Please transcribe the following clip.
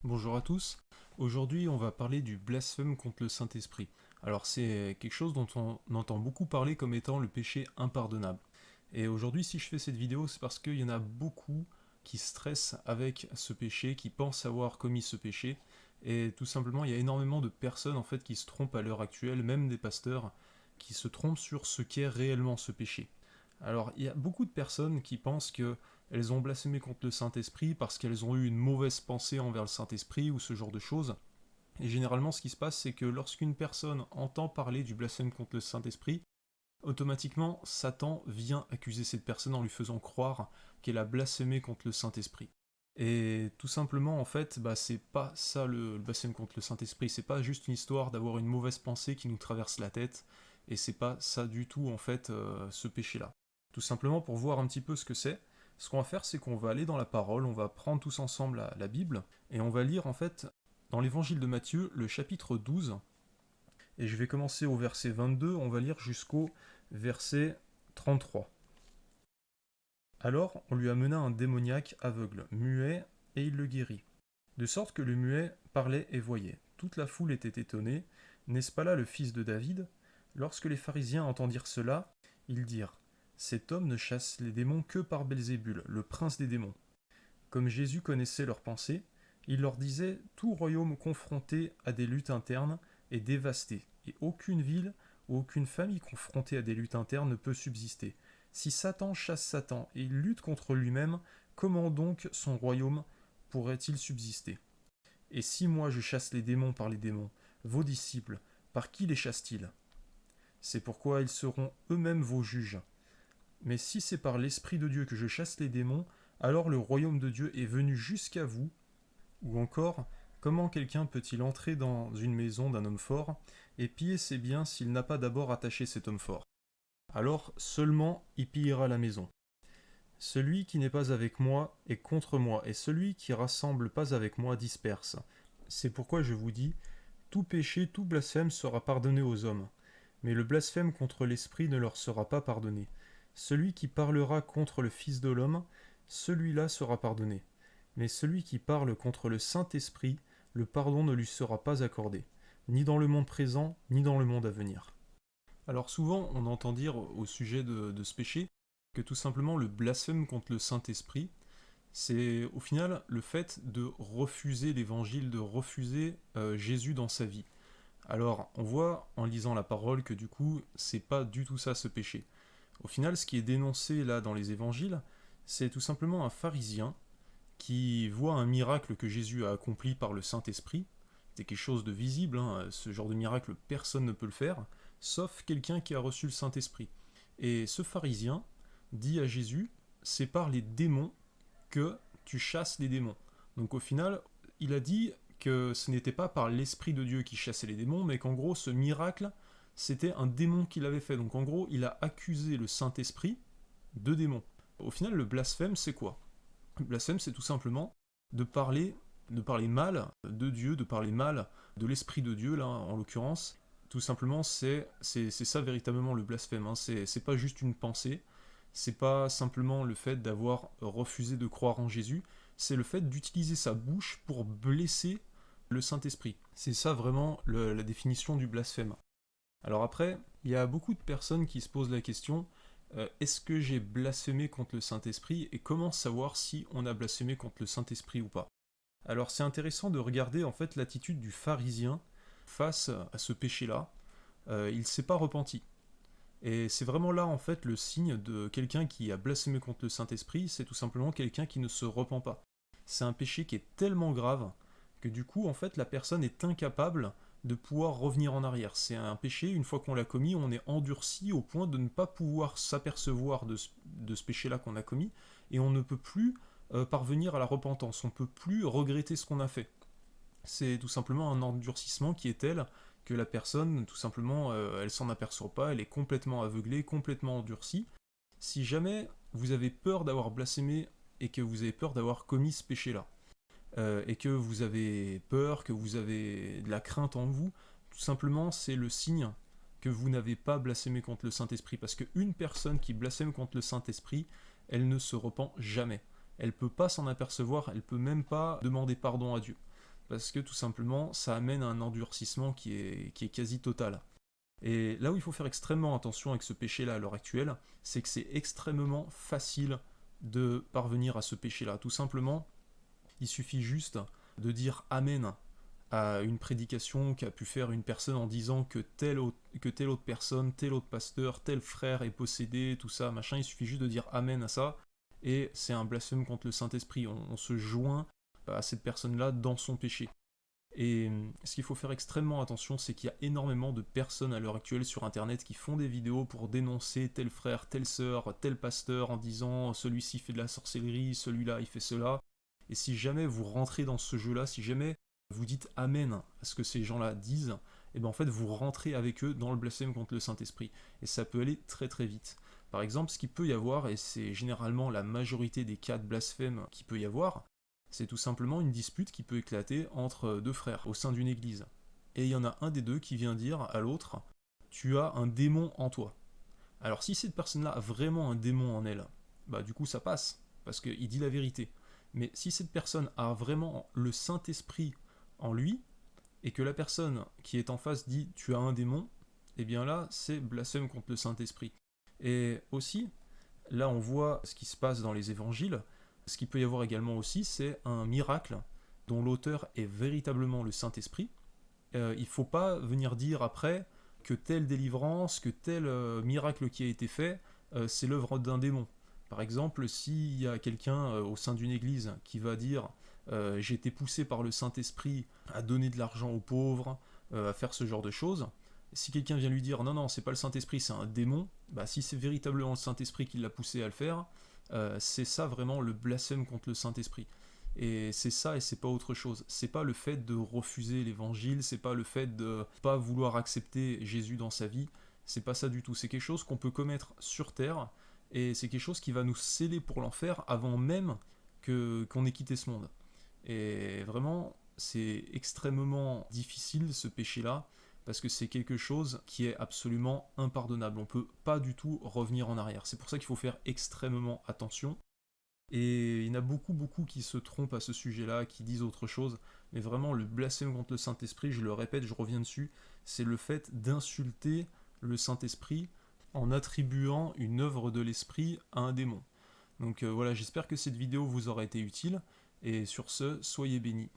Bonjour à tous. Aujourd'hui, on va parler du blasphème contre le Saint-Esprit. Alors, c'est quelque chose dont on entend beaucoup parler comme étant le péché impardonnable. Et aujourd'hui, si je fais cette vidéo, c'est parce qu'il y en a beaucoup qui stressent avec ce péché, qui pensent avoir commis ce péché. Et tout simplement, il y a énormément de personnes en fait qui se trompent à l'heure actuelle, même des pasteurs, qui se trompent sur ce qu'est réellement ce péché. Alors, il y a beaucoup de personnes qui pensent que elles ont blasphémé contre le Saint-Esprit parce qu'elles ont eu une mauvaise pensée envers le Saint-Esprit ou ce genre de choses. Et généralement, ce qui se passe, c'est que lorsqu'une personne entend parler du blasphème contre le Saint-Esprit, automatiquement, Satan vient accuser cette personne en lui faisant croire qu'elle a blasphémé contre le Saint-Esprit. Et tout simplement, en fait, c'est pas ça le blasphème contre le Saint-Esprit. C'est pas juste une histoire d'avoir une mauvaise pensée qui nous traverse la tête. Et c'est pas ça du tout, en fait, ce péché-là. Tout simplement pour voir un petit peu ce que c'est. Ce qu'on va faire, c'est qu'on va aller dans la parole, on va prendre tous ensemble la Bible, et on va lire en fait dans l'évangile de Matthieu, le chapitre 12, et je vais commencer au verset 22, on va lire jusqu'au verset 33. Alors on lui amena un démoniaque aveugle, muet, et il le guérit. De sorte que le muet parlait et voyait. Toute la foule était étonnée. N'est-ce pas là le fils de David? Lorsque les pharisiens entendirent cela, ils dirent: Cet homme ne chasse les démons que par Belzébul, le prince des démons. Comme Jésus connaissait leurs pensées, il leur disait: Tout royaume confronté à des luttes internes est dévasté, et aucune ville ou aucune famille confrontée à des luttes internes ne peut subsister. Si Satan chasse Satan et il lutte contre lui-même, comment donc son royaume pourrait-il subsister? Et si moi je chasse les démons par les démons, vos disciples, par qui les chassent-ils? C'est pourquoi ils seront eux-mêmes vos juges. Mais si c'est par l'Esprit de Dieu que je chasse les démons, alors le royaume de Dieu est venu jusqu'à vous. Ou encore, comment quelqu'un peut-il entrer dans une maison d'un homme fort et piller ses biens s'il n'a pas d'abord attaché cet homme fort? Alors seulement il pillera la maison. Celui qui n'est pas avec moi est contre moi, et celui qui rassemble pas avec moi disperse. C'est pourquoi je vous dis, tout péché, tout blasphème sera pardonné aux hommes, mais le blasphème contre l'Esprit ne leur sera pas pardonné. Celui qui parlera contre le Fils de l'homme, celui-là sera pardonné. Mais celui qui parle contre le Saint-Esprit, le pardon ne lui sera pas accordé, ni dans le monde présent, ni dans le monde à venir. Alors souvent, on entend dire au sujet de ce péché que tout simplement le blasphème contre le Saint-Esprit, c'est au final le fait de refuser l'évangile, de refuser Jésus dans sa vie. Alors, on voit en lisant la parole que du coup, c'est pas du tout ça ce péché. Au final, ce qui est dénoncé là dans les évangiles, c'est tout simplement un pharisien qui voit un miracle que Jésus a accompli par le Saint-Esprit. C'est quelque chose de visible, hein, ce genre de miracle, personne ne peut le faire, sauf quelqu'un qui a reçu le Saint-Esprit. Et ce pharisien dit à Jésus, c'est par les démons que tu chasses les démons. Donc au final, il a dit que ce n'était pas par l'Esprit de Dieu qui chassait les démons, mais qu'en gros, ce miracle, c'était un démon qui l'avait fait. Donc en gros, il a accusé le Saint-Esprit de démon. Au final, le blasphème, c'est quoi? Le blasphème, c'est tout simplement de parler mal de Dieu, de parler mal de l'Esprit de Dieu, là, en l'occurrence. Tout simplement, c'est ça véritablement le blasphème. Hein. C'est pas juste une pensée, c'est pas simplement le fait d'avoir refusé de croire en Jésus, c'est le fait d'utiliser sa bouche pour blesser le Saint-Esprit. C'est ça vraiment la définition du blasphème. Alors après, il y a beaucoup de personnes qui se posent la question, est-ce que j'ai blasphémé contre le Saint-Esprit et comment savoir si on a blasphémé contre le Saint-Esprit ou pas? Alors c'est intéressant de regarder en fait l'attitude du pharisien face à ce péché-là. Il ne s'est pas repenti. Et c'est vraiment là en fait le signe de quelqu'un qui a blasphémé contre le Saint-Esprit, c'est tout simplement quelqu'un qui ne se repent pas. C'est un péché qui est tellement grave que du coup en fait la personne est incapable de pouvoir revenir en arrière. C'est un péché, une fois qu'on l'a commis, on est endurci au point de ne pas pouvoir s'apercevoir de ce péché-là qu'on a commis, et on ne peut plus parvenir à la repentance, on ne peut plus regretter ce qu'on a fait. C'est tout simplement un endurcissement qui est tel que la personne, tout simplement, elle s'en aperçoit pas, elle est complètement aveuglée, complètement endurcie. Si jamais vous avez peur d'avoir blasphémé et que vous avez peur d'avoir commis ce péché-là, et que vous avez peur, que vous avez de la crainte en vous, tout simplement, c'est le signe que vous n'avez pas blasphémé contre le Saint-Esprit. Parce qu'une personne qui blasphème contre le Saint-Esprit, elle ne se repent jamais. Elle ne peut pas s'en apercevoir, elle ne peut même pas demander pardon à Dieu. parce que tout simplement, ça amène à un endurcissement qui est quasi total. Et là où il faut faire extrêmement attention avec ce péché-là à l'heure actuelle, c'est que c'est extrêmement facile de parvenir à ce péché-là. Tout simplement, il suffit juste de dire Amen à une prédication qu'a pu faire une personne en disant que telle autre personne, tel autre pasteur, tel frère est possédé, tout ça, machin. Il suffit juste de dire Amen à ça, et c'est un blasphème contre le Saint-Esprit. On se joint à cette personne-là dans son péché. Et ce qu'il faut faire extrêmement attention, c'est qu'il y a énormément de personnes à l'heure actuelle sur internet qui font des vidéos pour dénoncer tel frère, telle sœur, tel pasteur en disant celui-ci fait de la sorcellerie, celui-là il fait cela. Et si jamais vous rentrez dans ce jeu-là, si jamais vous dites Amen à ce que ces gens-là disent, et bien en fait vous rentrez avec eux dans le blasphème contre le Saint-Esprit. Et ça peut aller très très vite. Par exemple, ce qu'il peut y avoir, et c'est généralement la majorité des cas de blasphème qu'il peut y avoir, c'est tout simplement une dispute qui peut éclater entre deux frères au sein d'une église. Et il y en a un des deux qui vient dire à l'autre tu as un démon en toi. Alors si cette personne-là a vraiment un démon en elle, bah du coup ça passe, parce qu'il dit la vérité. Mais si cette personne a vraiment le Saint-Esprit en lui, et que la personne qui est en face dit tu as un démon, eh bien là c'est blasphème contre le Saint-Esprit. Et aussi, là on voit ce qui se passe dans les évangiles. Ce qu'il peut y avoir également aussi, c'est un miracle dont l'auteur est véritablement le Saint-Esprit. Il ne faut pas venir dire après que telle délivrance, que tel miracle qui a été fait, c'est l'œuvre d'un démon. Par exemple, s'il y a quelqu'un au sein d'une église qui va dire j'ai été poussé par le Saint-Esprit à donner de l'argent aux pauvres, à faire ce genre de choses, si quelqu'un vient lui dire non, non, c'est pas le Saint-Esprit, c'est un démon, bah si c'est véritablement le Saint-Esprit qui l'a poussé à le faire, c'est ça vraiment le blasphème contre le Saint-Esprit. Et c'est ça et c'est pas autre chose. C'est pas le fait de refuser l'évangile, c'est pas le fait de pas vouloir accepter Jésus dans sa vie, c'est pas ça du tout. C'est quelque chose qu'on peut commettre sur terre et c'est quelque chose qui va nous sceller pour l'enfer avant même qu'on ait quitté ce monde. Et vraiment, c'est extrêmement difficile ce péché-là parce que c'est quelque chose qui est absolument impardonnable. On peut pas du tout revenir en arrière. C'est pour ça qu'il faut faire extrêmement attention. Et il y en a beaucoup, beaucoup qui se trompent à ce sujet-là, qui disent autre chose. Mais vraiment, le blasphème contre le Saint-Esprit, je le répète, je reviens dessus, c'est le fait d'insulter le Saint-Esprit en attribuant une œuvre de l'Esprit à un démon. Donc voilà, j'espère que cette vidéo vous aura été utile. Et sur ce, soyez bénis.